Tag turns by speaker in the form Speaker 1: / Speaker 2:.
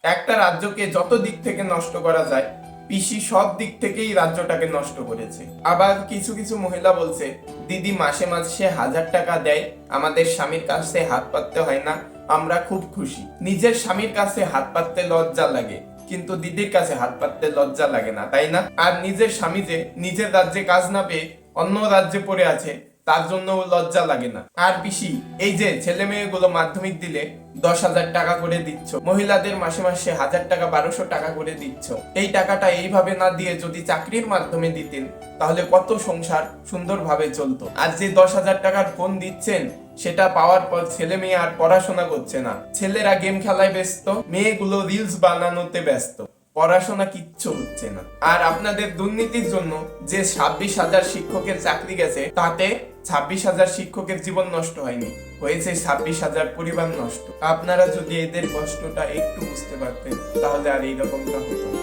Speaker 1: একটা রাজ্যকে যত দিক থেকে নষ্ট করা যায়, পিসি সব দিক থেকেই রাজ্যটাকে নষ্ট করেছে। আবার কিছু কিছু মহিলা বলছে, দিদি মাসে মাসে 1000 টাকা দেয়, আমাদের স্বামীর কাছে হাত পাততে হয় না, আমরা খুব খুশি। নিজের স্বামীর কাছে হাত পাততে লজ্জা লাগে, কিন্তু দিদির কাছে হাত পাততে লজ্জা লাগে না, তাই না? আর নিজের স্বামী যে নিজের রাজ্যে কাজ না পেয়ে অন্য রাজ্যে পড়ে আছে, তার জন্য লজ্জা লাগে না। আর পিসি, এই যে ছেলে মেয়েগুলো মাধ্যমিক দিলে 10,000 টাকা করে দিচ্ছ, মহিলাদের মাসে মাসে 1000 টাকা 1200 টাকা করে দিচ্ছ, এই টাকাটা এইভাবে না দিয়ে যদি চাকরির মাধ্যমে দিতেন, তাহলে কত সংসার সুন্দরভাবে চলতো। আর যে 10,000 টাকার ফোন দিচ্ছেন, সেটা পাওয়ার পর ছেলে মেয়ে আর পড়াশোনা করছে না, ছেলেরা গেম খেলায় ব্যস্ত, মেয়েগুলো রিলস বানানোতে ব্যস্ত, পড়াশোনা কিচ্ছু হচ্ছে না। আর আপনাদের দুর্নীতির জন্য যে 26,000 শিক্ষকের চাকরি গেছে, তাতে 26,000 শিক্ষকের জীবন নষ্ট হয়নি, হয়েছে 26,000 পরিবার নষ্ট। আপনারা যদি এদের কষ্টটা একটু বুঝতে পারতেন, তাহলে আর এইরকমটা হতো না।